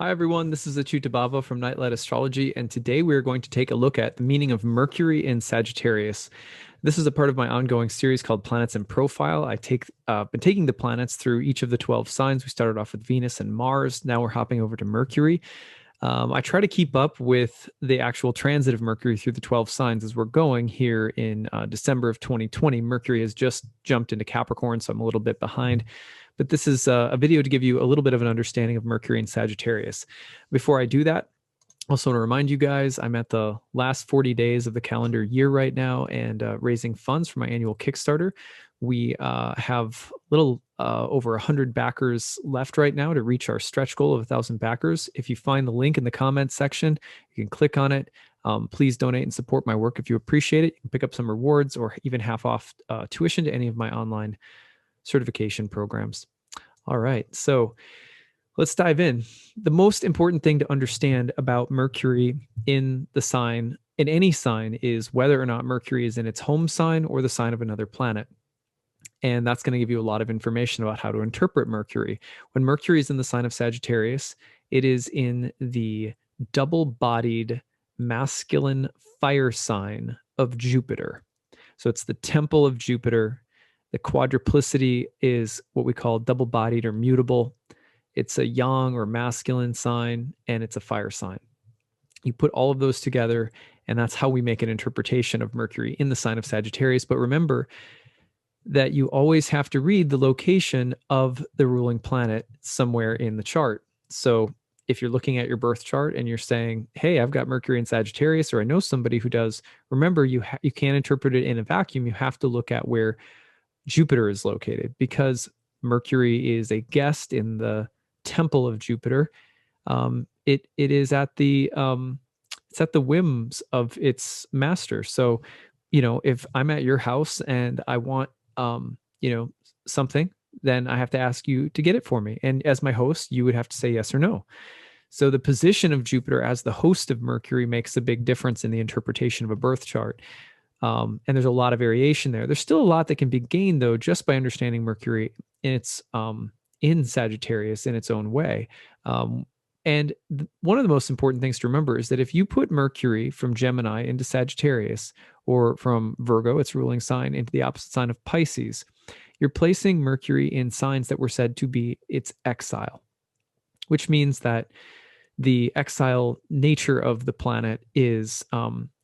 Hi, everyone. This is acyuta-bhava from Nightlight Astrology, and today we are going to take a look at the meaning of Mercury in Sagittarius. This is a part of my ongoing series called Planets in Profile. Been taking the planets through each of the 12 signs. We started off with Venus and Mars. Now we're hopping over to Mercury. I try to keep up with the actual transit of Mercury through the 12 signs as we're going here in December of 2020. Mercury has just jumped into Capricorn, so I'm a little bit behind. But this is a video to give you a little bit of an understanding of Mercury and Sagittarius. Before I do that, I also want to remind you guys, I'm at the last 40 days of the calendar year right now and raising funds for my annual Kickstarter. We have little over 100 backers left right now to reach our stretch goal of 1,000 backers. If you find the link in the comments section, you can click on it. Please donate and support my work if you appreciate it. You can pick up some rewards or even half off tuition to any of my online certification programs. All right, so let's dive in. The most important thing to understand about Mercury in the sign, in any sign, is whether or not Mercury is in its home sign or the sign of another planet. And that's going to give you a lot of information about how to interpret Mercury. When Mercury is in the sign of Sagittarius, it is in the double-bodied masculine fire sign of Jupiter. So it's the temple of Jupiter. The quadruplicity is what we call double-bodied or mutable. It's a yang or masculine sign, and it's a fire sign. You put all of those together, and that's how we make an interpretation of Mercury in the sign of Sagittarius. But remember that you always have to read the location of the ruling planet somewhere in the chart. So if you're looking at your birth chart and you're saying, hey, I've got Mercury in Sagittarius, or I know somebody who does, remember you can't interpret it in a vacuum. You have to look at where Jupiter is located, because Mercury is a guest in the temple of Jupiter. It is at the it's at the whims of its master. So, if I'm at your house and I want something, then I have to ask you to get it for me. And as my host, you would have to say yes or no. So the position of Jupiter as the host of Mercury makes a big difference in the interpretation of a birth chart. And there's a lot of variation there. There's still a lot that can be gained, though, just by understanding Mercury in its in Sagittarius in its own way. And one of the most important things to remember is that if you put Mercury from Gemini into Sagittarius, or from Virgo, its ruling sign, into the opposite sign of Pisces, you're placing Mercury in signs that were said to be its exile, which means that the exile nature of the planet is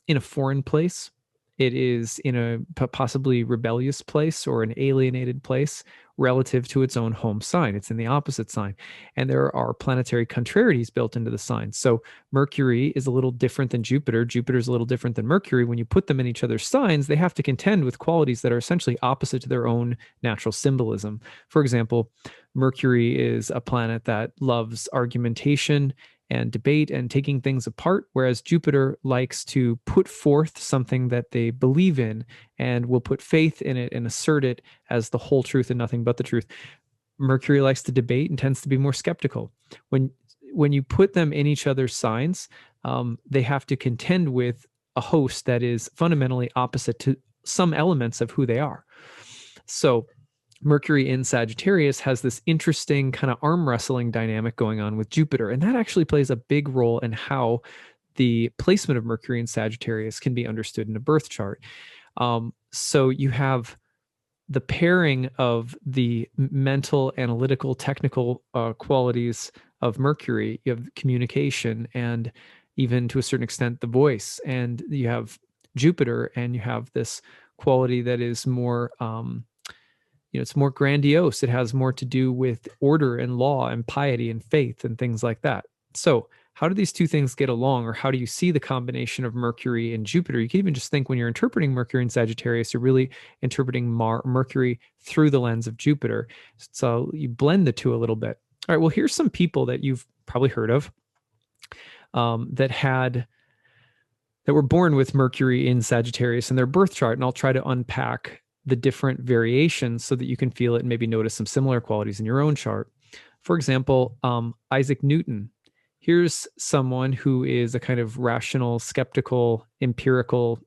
in a foreign place. It is in a possibly rebellious place or an alienated place relative to its own home sign. It's in the opposite sign. And there are planetary contrarieties built into the sign. So Mercury is a little different than Jupiter. Jupiter is a little different than Mercury. When you put them in each other's signs, they have to contend with qualities that are essentially opposite to their own natural symbolism. For example, Mercury is a planet that loves argumentation and debate and taking things apart, whereas Jupiter likes to put forth something that they believe in and will put faith in it and assert it as the whole truth and nothing but the truth. Mercury likes to debate and tends to be more skeptical. When you put them in each other's signs, they have to contend with a host that is fundamentally opposite to some elements of who they are. So Mercury in Sagittarius has this interesting kind of arm wrestling dynamic going on with Jupiter. And that actually plays a big role in how the placement of Mercury in Sagittarius can be understood in a birth chart. So you have the pairing of the mental, analytical, technical qualities of Mercury. You have communication and even to a certain extent the voice. And you have Jupiter, and you have this quality that is more it's more grandiose. It has more to do with order and law and piety and faith and things like that. So how do these two things get along, or how do you see the combination of Mercury and Jupiter? You can even just think when you're interpreting Mercury in Sagittarius, you're really interpreting Mercury through the lens of Jupiter. So you blend the two a little bit. All right, well, here's some people that you've probably heard of that were born with Mercury in Sagittarius in their birth chart, and I'll try to unpack the different variations so that you can feel it and maybe notice some similar qualities in your own chart. For example, Isaac Newton. Here's someone who is a kind of rational, skeptical, empirical,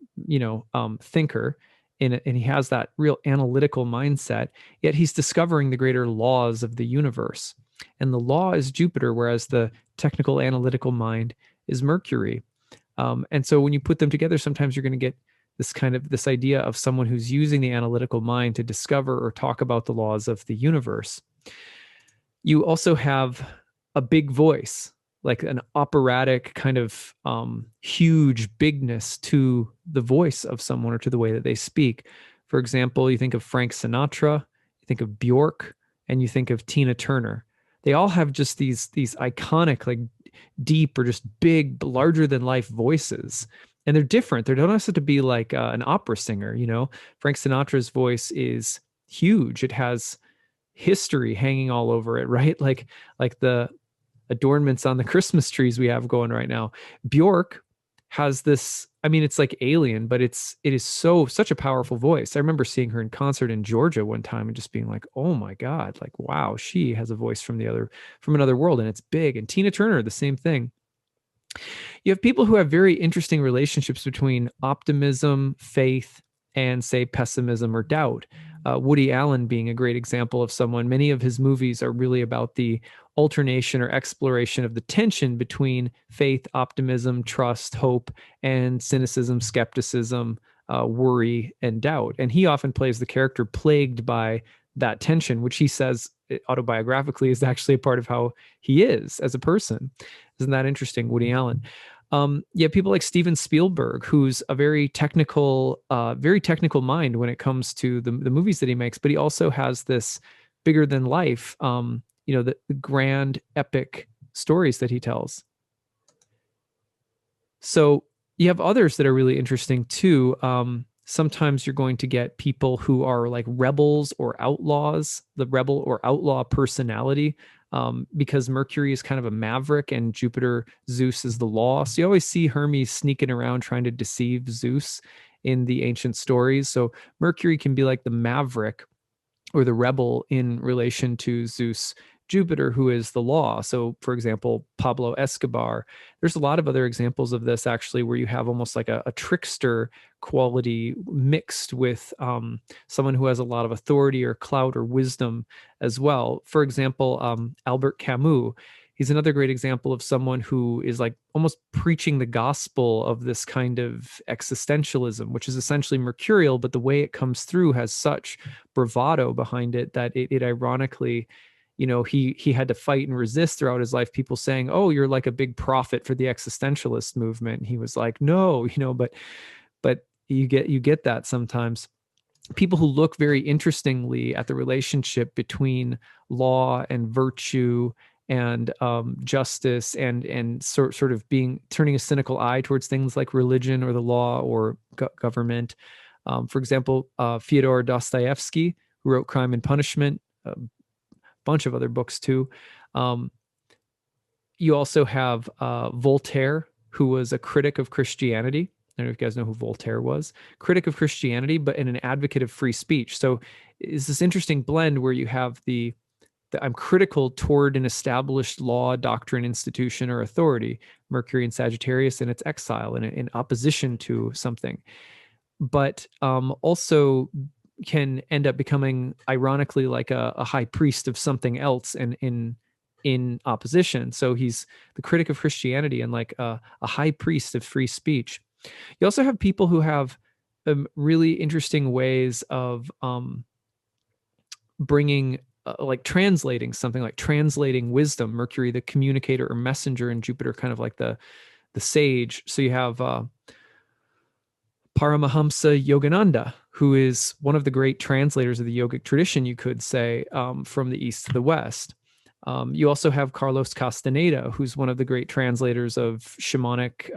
thinker, and he has that real analytical mindset, yet he's discovering the greater laws of the universe. and the law is Jupiter, whereas the technical analytical mind is Mercury. And so when you put them together, sometimes you're going to get this idea of someone who's using the analytical mind to discover or talk about the laws of the universe. You also have a big voice, like an operatic kind of huge bigness to the voice of someone or to the way that they speak. For example, you think of Frank Sinatra, you think of Bjork, and you think of Tina Turner. They all have just these iconic, like deep or just big, larger than life voices. And they're different. They don't have to be like an opera singer, you know. Frank Sinatra's voice is huge. It has history hanging all over it, right? Like the adornments on the Christmas trees we have going right now. Bjork has this, I mean, it's like Alien, but it is such a powerful voice. I remember seeing her in concert in Georgia one time and just being like, oh my God, like, wow, she has a voice from another world, and it's big. And Tina Turner, the same thing. You have people who have very interesting relationships between optimism, faith, and say pessimism or doubt. Woody Allen being a great example of someone. Many of his movies are really about the alternation or exploration of the tension between faith, optimism, trust, hope, and cynicism, skepticism, worry, and doubt. And he often plays the character plagued by that tension, which he says autobiographically is actually a part of how he is as a person. Isn't that interesting, Woody Allen? You have people like Steven Spielberg, who's a very technical mind when it comes to the movies that he makes, but he also has this bigger than life, the grand epic stories that he tells. So you have others that are really interesting too. Sometimes you're going to get people who are like rebels or outlaws, the rebel or outlaw personality, because Mercury is kind of a maverick and Jupiter, Zeus is the law. So you always see Hermes sneaking around trying to deceive Zeus in the ancient stories. So Mercury can be like the maverick or the rebel in relation to Zeus, Jupiter, who is the law. So, for example, Pablo Escobar. There's a lot of other examples of this actually, where you have almost like a trickster quality mixed with someone who has a lot of authority or clout or wisdom as well. For example, Albert Camus. He's another great example of someone who is like almost preaching the gospel of this kind of existentialism, which is essentially mercurial, but the way it comes through has such bravado behind it that it ironically, he had to fight and resist throughout his life, people saying, oh, you're like a big prophet for the existentialist movement. And he was like, no, but you get that sometimes. People who look very interestingly at the relationship between law and virtue and justice and sort of turning a cynical eye towards things like religion or the law or government. For example, Fyodor Dostoevsky, who wrote Crime and Punishment, a bunch of other books too. You also have Voltaire, who was a critic of Christianity. I don't know if you guys know who Voltaire was. Critic of Christianity, but an advocate of free speech. So it's this interesting blend where you have the I'm critical toward an established law, doctrine, institution, or authority, Mercury and Sagittarius in its exile, in opposition to something, but also can end up becoming, ironically, like a high priest of something else and in opposition. So he's the critic of Christianity and like a high priest of free speech. You also have people who have really interesting ways of bringing like translating something, like translating wisdom. Mercury, the communicator or messenger, and Jupiter, kind of like the sage. So you have Paramahamsa Yogananda, who is one of the great translators of the yogic tradition, you could say, from the east to the west. You also have Carlos Castaneda, who's one of the great translators of shamanic,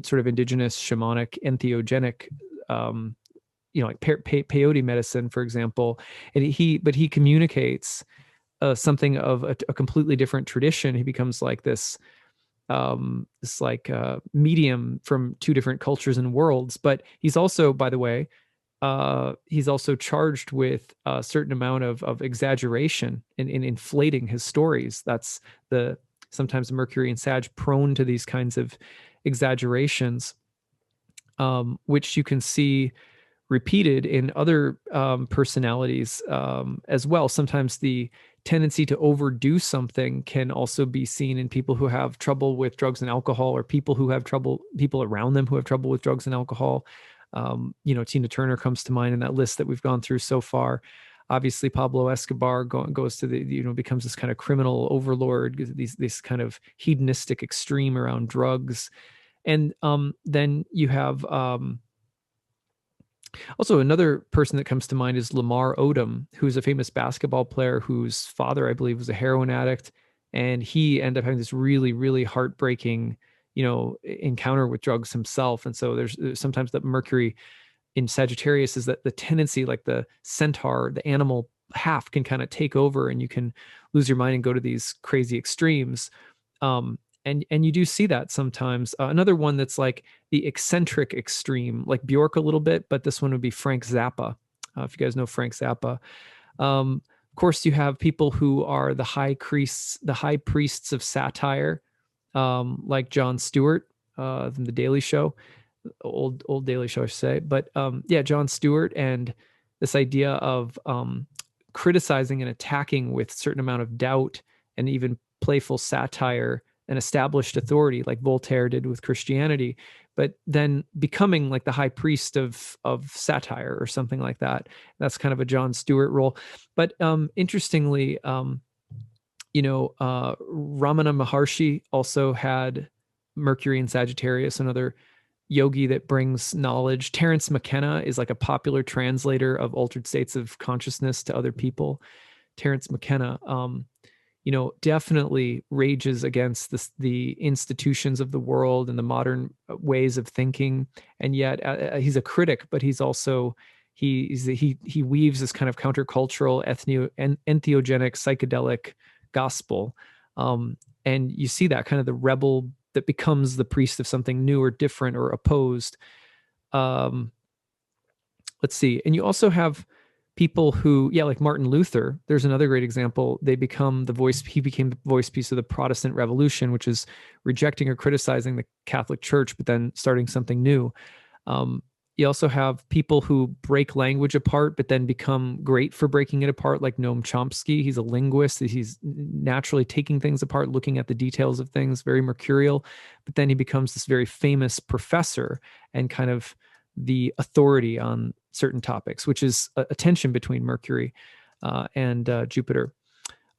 sort of indigenous shamanic entheogenic, like peyote medicine, for example. And he communicates something of a completely different tradition. He becomes like this medium from two different cultures and worlds. But he's also, by the way, he's also charged with a certain amount of exaggeration in inflating his stories. That's sometimes Mercury and Sag prone to these kinds of exaggerations, which you can see repeated in other personalities as well. Sometimes the tendency to overdo something can also be seen in people who have trouble with drugs and alcohol, or people around them who have trouble with drugs and alcohol. Tina Turner comes to mind in that list that we've gone through so far. Obviously, Pablo Escobar goes to becomes this kind of criminal overlord, this kind of hedonistic extreme around drugs. And then you have also another person that comes to mind is Lamar Odom, who's a famous basketball player whose father, I believe, was a heroin addict. And he ended up having this really, really heartbreaking, encounter with drugs himself. And so there's sometimes that Mercury in Sagittarius is that the tendency, like the centaur, the animal half, can kind of take over, and you can lose your mind and go to these crazy extremes. And you do see that sometimes. Another one that's like the eccentric extreme, like Bjork a little bit, but this one would be Frank Zappa. If you guys know Frank Zappa. Of course, you have people who are the high priests of satire, like Jon Stewart from The Daily Show, old Daily Show, I should say. But yeah, Jon Stewart, and this idea of criticizing and attacking with certain amount of doubt and even playful satire an established authority, like Voltaire did with Christianity, but then becoming like the high priest of satire or something like that. That's kind of a Jon Stewart role. But interestingly, Ramana Maharshi also had Mercury in Sagittarius, another yogi that brings knowledge. Terence McKenna is like a popular translator of altered states of consciousness to other people. Terence McKenna, definitely rages against the institutions of the world and the modern ways of thinking. And yet he's a critic, but he's also, he weaves this kind of countercultural, entheogenic, psychedelic gospel. And you see that kind of the rebel that becomes the priest of something new or different or opposed. Let's see. And you also have people who, like Martin Luther. There's another great example. He became the voice piece of the Protestant Revolution, which is rejecting or criticizing the Catholic Church, but then starting something new. You also have people who break language apart, but then become great for breaking it apart, like Noam Chomsky. He's a linguist. He's naturally taking things apart, looking at the details of things, very mercurial. But then he becomes this very famous professor and kind of the authority on certain topics, which is a tension between Mercury and Jupiter.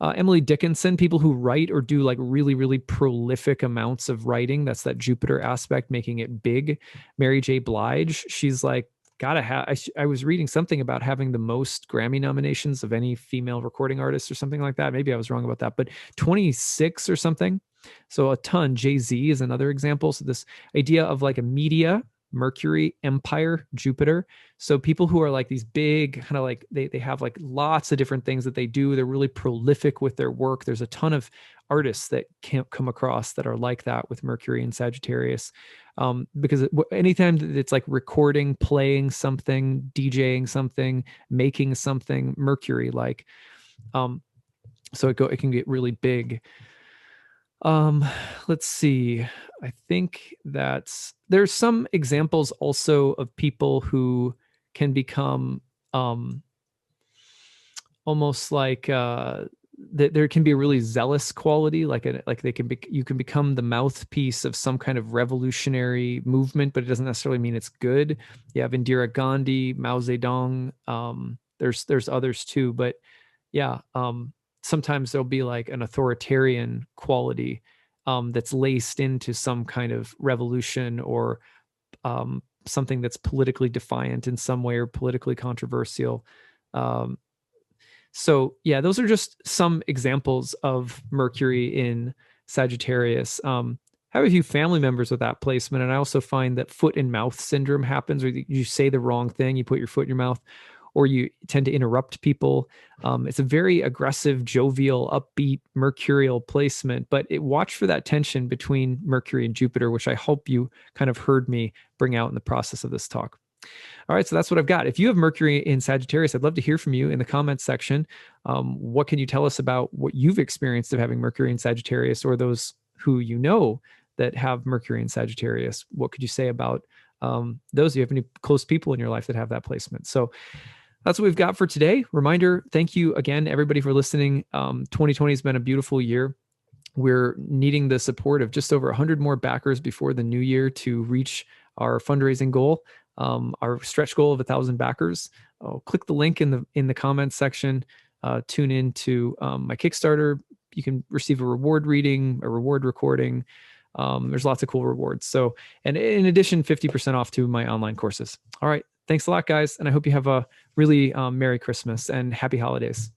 Emily Dickinson, people who write or do like really, really prolific amounts of writing. That's that Jupiter aspect, making it big. Mary J. Blige, she's like, gotta have, I was reading something about having the most Grammy nominations of any female recording artist or something like that. Maybe I was wrong about that, but 26 or something. So a ton. Jay-Z is another example. So this idea of like a media, Mercury, empire, Jupiter. So people who are like these big kind of like they have like lots of different things that they do. They're really prolific with their work. There's a ton of artists that can't come across that are like that with Mercury and Sagittarius. Because anytime it's like recording, playing something, DJing something, making something, Mercury like, so it can get really big. Let's see. I think there's some examples also of people who can become almost like there can be a really zealous quality, you can become the mouthpiece of some kind of revolutionary movement, but it doesn't necessarily mean it's good. You have Indira Gandhi, Mao Zedong. There's others too, but yeah. Sometimes there'll be like an authoritarian quality that's laced into some kind of revolution or something that's politically defiant in some way or politically controversial. So yeah, those are just some examples of Mercury in Sagittarius. I have a few family members with that placement, and I also find that foot and mouth syndrome happens, where you say the wrong thing, you put your foot in your mouth, or you tend to interrupt people. It's a very aggressive, jovial, upbeat, mercurial placement, but watch for that tension between Mercury and Jupiter, which I hope you kind of heard me bring out in the process of this talk. All right, so that's what I've got. If you have Mercury in Sagittarius, I'd love to hear from you in the comments section. What can you tell us about what you've experienced of having Mercury in Sagittarius, or those who you know that have Mercury in Sagittarius? What could you say about those. Do you have any close people in your life that have that placement? So that's what we've got for today. Reminder, thank you again, everybody, for listening. 2020 has been a beautiful year. We're needing the support of just over 100 more backers before the new year to reach our fundraising goal, our stretch goal of 1,000 backers. Click the link in the comments section. Tune in to my Kickstarter. You can receive a reward reading, a reward recording. There's lots of cool rewards. So, and in addition, 50% off to my online courses. All right. Thanks a lot, guys. And I hope you have a really Merry Christmas and Happy Holidays.